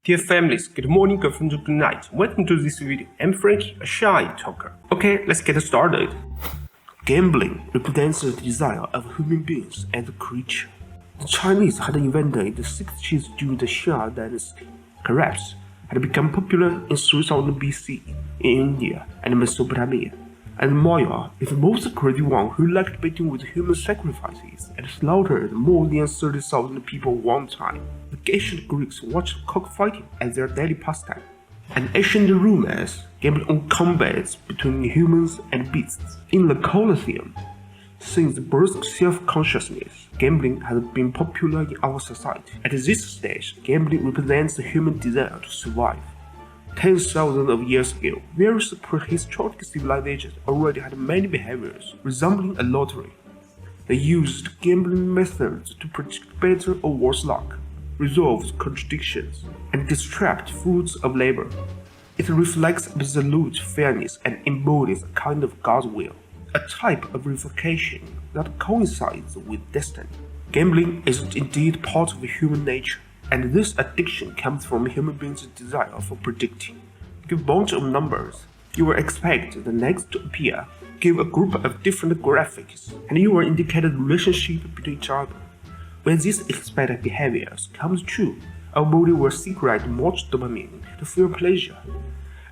Dear families, good morning, good afternoon, good night. Welcome to this video. I'm Frankie, a shy talker. Okay, let's get started. Gambling represents the desire of human beings as a creature. The Chinese had invented in the 60s during the Xia dynasty. Craps had become popular in 3000 BC in India and Mesopotamia. And Maya is the most crazy one who liked betting with human sacrifices and slaughtered more than 30,000 people one time. The ancient Greeks watched cockfighting as their daily pastime. And ancient Romans gambled on combats between humans and beasts in the Colosseum. Since the birth of self-consciousness, gambling has been popular in our society. At this stage, gambling represents the human desire to survive. Tens of years ago, various prehistoric civilizations already had many behaviors resembling a lottery. They used gambling methods to predict better or worse luck, resolve contradictions, and distract fruits of labor. It reflects absolute fairness and embodies a kind of God's will, a type of reification that coincides with destiny. Gambling is indeed part of human nature. And this addiction comes from human beings' desire for predicting. Give a bunch of numbers, you will expect the next to appear. Give a group of different graphics, and you will indicate a relationship between each other. When these expected behaviors comes true, our body will secrete much dopamine to feel pleasure.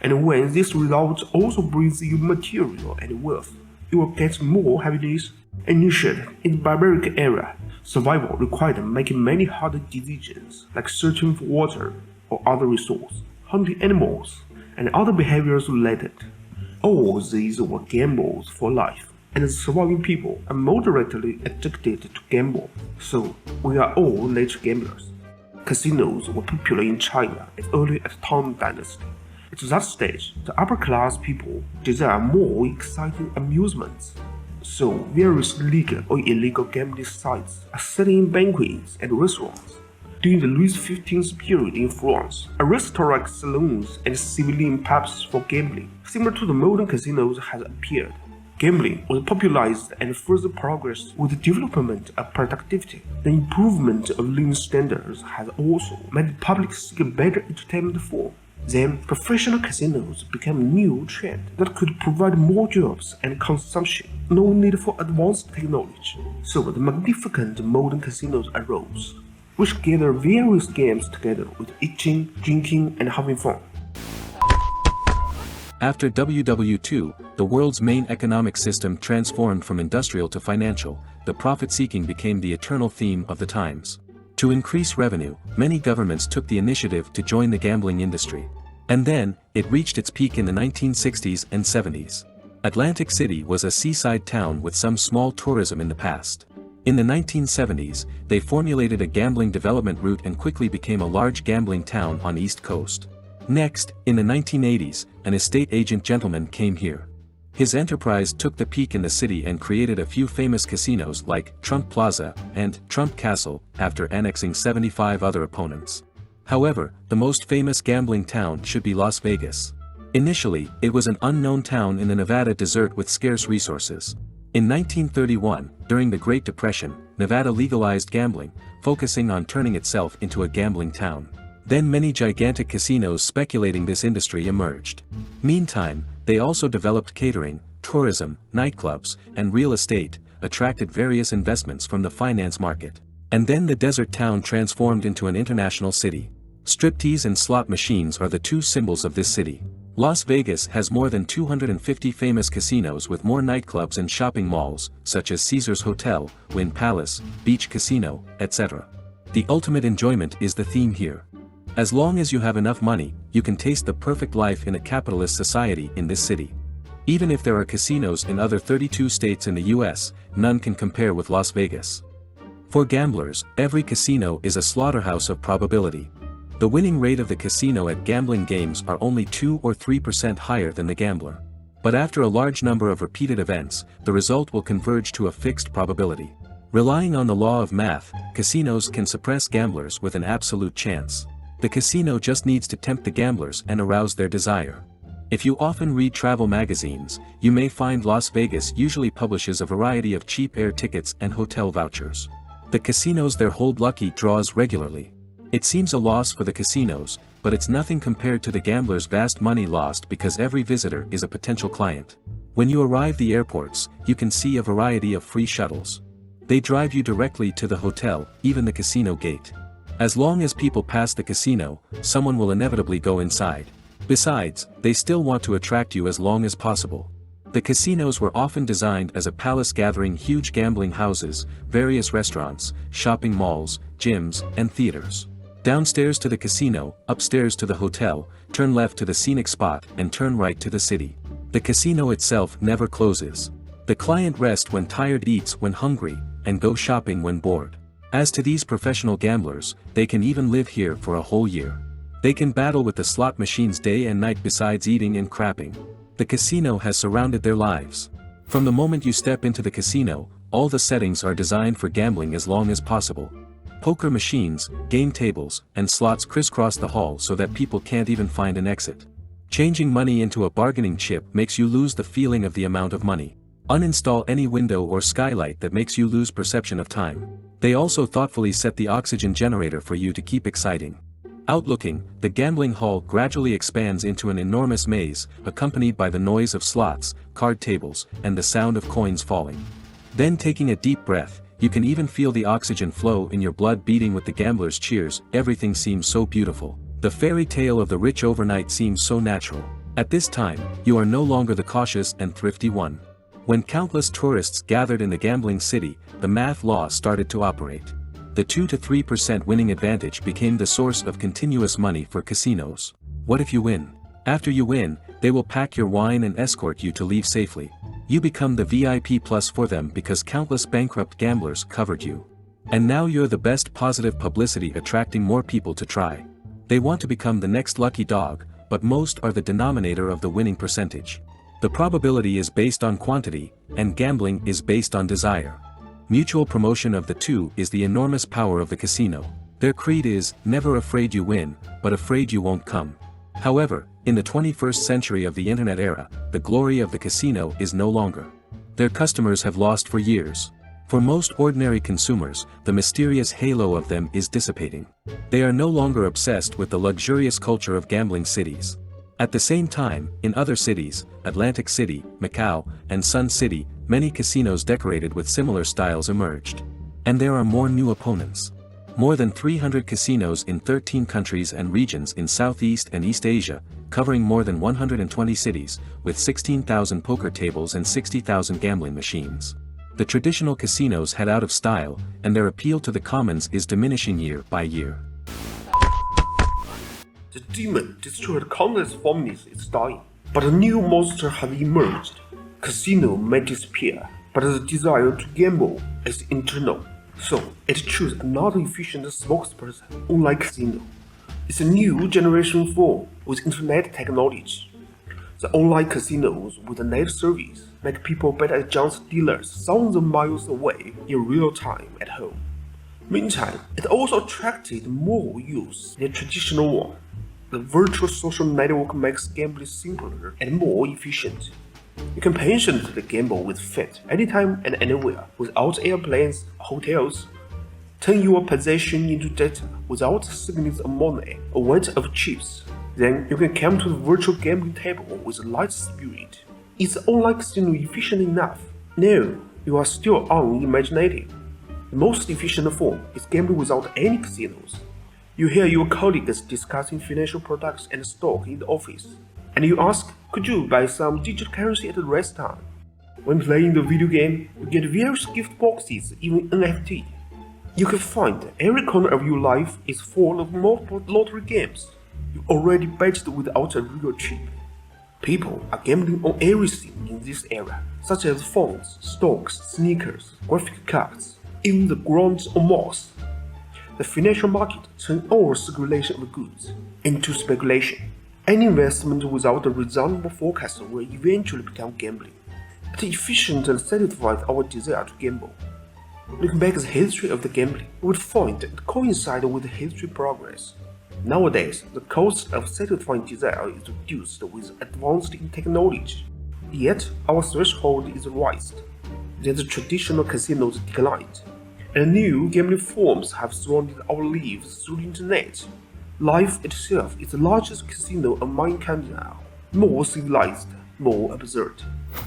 And when this result also brings you material and wealth, you will get more happiness. Initiated in the barbaric era, survival required making many hard decisions like searching for water or other resources, hunting animals, and other behaviors related. All these were gambles for life, and the surviving people are moderately addicted to gamble, so we are all nature gamblers. Casinos were popular in China as early as Tang Dynasty. At that stage, the upper class people desire more exciting amusements. So various legal or illegal gambling sites are selling banquets and restaurants. During the Louis XV period in France, aristocratic saloons and civilian pubs for gambling, similar to the modern casinos, has appeared. Gambling was popularized and further progressed with the development of productivity. The improvement of living standards has also made the public seek a better entertainment form. Then, professional casinos became a new trend that could provide more jobs and consumption, no need for advanced technology. So the magnificent modern casinos arose, which gather various games together with eating, drinking, and having fun. After WW II, the world's main economic system transformed from industrial to financial. The profit-seeking became the eternal theme of the times. To increase revenue, many governments took the initiative to join the gambling industry. And then, it reached its peak in the 1960s and 70s. Atlantic City was a seaside town with some small tourism in the past. In the 1970s, they formulated a gambling development route and quickly became a large gambling town on East Coast. Next, in the 1980s, an estate agent gentleman came here. His enterprise took the peak in the city and created a few famous casinos like Trump Plaza and Trump Castle after annexing 75 other opponents. However, the most famous gambling town should be Las Vegas. Initially, it was an unknown town in the Nevada desert with scarce resources. In 1931, during the Great Depression, Nevada legalized gambling, focusing on turning itself into a gambling town. Then many gigantic casinos speculating this industry emerged. Meantime, they also developed catering, tourism, nightclubs, and real estate, attracted various investments from the finance market. And then the desert town transformed into an international city. Striptease and slot machines are the two symbols of this city. Las Vegas has more than 250 famous casinos with more nightclubs and shopping malls, such as Caesars Hotel, Wynn Palace, Beach Casino, etc. The ultimate enjoyment is the theme here. As long as you have enough money, you can taste the perfect life in a capitalist society in this city. Even if there are casinos in other 32 states in the US, none can compare with Las Vegas. For gamblers, every casino is a slaughterhouse of probability. The winning rate of the casino at gambling games are only 2 or 3% higher than the gambler. But after a large number of repeated events, the result will converge to a fixed probability. Relying on the law of math, casinos can suppress gamblers with an absolute chance. The casino just needs to tempt the gamblers and arouse their desire. If you often read travel magazines, you may find Las Vegas usually publishes a variety of cheap air tickets and hotel vouchers. The casinos there hold lucky draws regularly. It seems a loss for the casinos, but it's nothing compared to the gamblers' vast money lost because every visitor is a potential client. When you arrive at the airports, you can see a variety of free shuttles. They drive you directly to the hotel, even the casino gate. As long as people pass the casino, someone will inevitably go inside. Besides, they still want to attract you as long as possible. The casinos were often designed as a palace gathering huge gambling houses, various restaurants, shopping malls, gyms, and theaters. Downstairs to the casino, upstairs to the hotel, turn left to the scenic spot and turn right to the city. The casino itself never closes. The client rests when tired, eats when hungry, and go shopping when bored. As to these professional gamblers, they can even live here for a whole year. They can battle with the slot machines day and night besides eating and crapping. The casino has surrounded their lives. From the moment you step into the casino, all the settings are designed for gambling as long as possible. Poker machines, game tables, and slots crisscross the hall so that people can't even find an exit. Changing money into a bargaining chip makes you lose the feeling of the amount of money. Uninstall any window or skylight that makes you lose perception of time. They also thoughtfully set the oxygen generator for you to keep exciting. Outlooking, the gambling hall gradually expands into an enormous maze, accompanied by the noise of slots, card tables, and the sound of coins falling. Then taking a deep breath, you can even feel the oxygen flow in your blood beating with the gamblers' cheers. Everything seems so beautiful. The fairy tale of the rich overnight seems so natural. At this time, you are no longer the cautious and thrifty one. When countless tourists gathered in the gambling city, the math law started to operate. The 2 to 3% winning advantage became the source of continuous money for casinos. What if you win? After you win, they will pack your wine and escort you to leave safely. You become the VIP plus for them because countless bankrupt gamblers covered you. And now you're the best positive publicity, attracting more people to try. They want to become the next lucky dog, but most are the denominator of the winning percentage. The probability is based on quantity, and gambling is based on desire. Mutual promotion of the two is the enormous power of the casino. Their creed is, never afraid you win, but afraid you won't come. However, in the 21st century of the internet era, the glory of the casino is no longer. Their customers have lost for years. For most ordinary consumers, the mysterious halo of them is dissipating. They are no longer obsessed with the luxurious culture of gambling cities. At the same time, in other cities, Atlantic City, Macau, and Sun City, many casinos decorated with similar styles emerged. And there are more new opponents. More than 300 casinos in 13 countries and regions in Southeast and East Asia, covering more than 120 cities, with 16,000 poker tables and 60,000 gambling machines. The traditional casinos head out of style, and their appeal to the commons is diminishing year by year. The demon destroyed countless families is dying, but a new monster has emerged. Casino may disappear, but the desire to gamble is internal. So, it chooses another efficient spokesperson, unlike casino. It's a new generation form with internet technology. The online casinos with the net service make people bet against dealers thousands of miles away in real time at home. Meantime, it also attracted more use than traditional one. The virtual social network makes gambling simpler and more efficient. You can patiently gamble with Fate anytime and anywhere without airplanes, hotels. Turn your possession into data without signings of money or weight of chips. Then you can come to the virtual gambling table with a light spirit. Is the online casino efficient enough? No, you are still unimaginative. The most efficient form is gambling without any casinos. You hear your colleagues discussing financial products and stock in the office, and you ask, could you buy some digital currency at the restaurant? When playing the video game, you get various gift boxes, even NFT. You can find every corner of your life is full of multiple lottery games. You already budgeted without a real chip. People are gambling on everything in this era, such as phones, stocks, sneakers, graphic cards, even the grounds or malls. The financial market turns all circulation of goods into speculation. Any investment without a reasonable forecast will eventually become gambling. It efficiently satisfies our desire to gamble. Looking back at the history of the gambling, we would find it coincides with the history progress. Nowadays, the cost of satisfying desire is reduced with advanced in technology. Yet, our threshold is raised. Then the traditional casinos declined. and new gambling forms have surrounded our lives through the internet. Life itself is the largest casino of mankind now, more civilized, more absurd.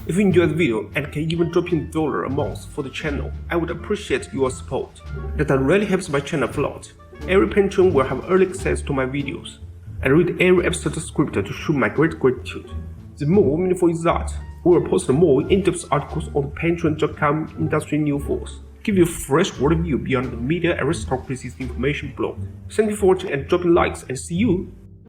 If you enjoyed the video and can even drop in $1 a month for the channel, I would appreciate your support. That really helps my channel a lot. Every patron will have early access to my videos, and read every episode script to show my great gratitude. The more meaningful is that, we will post more in-depth articles on the Patreon.com industry news force, give you a fresh worldview beyond the Media Aristocracy's information blog. Thank you for watching and dropping likes, and see you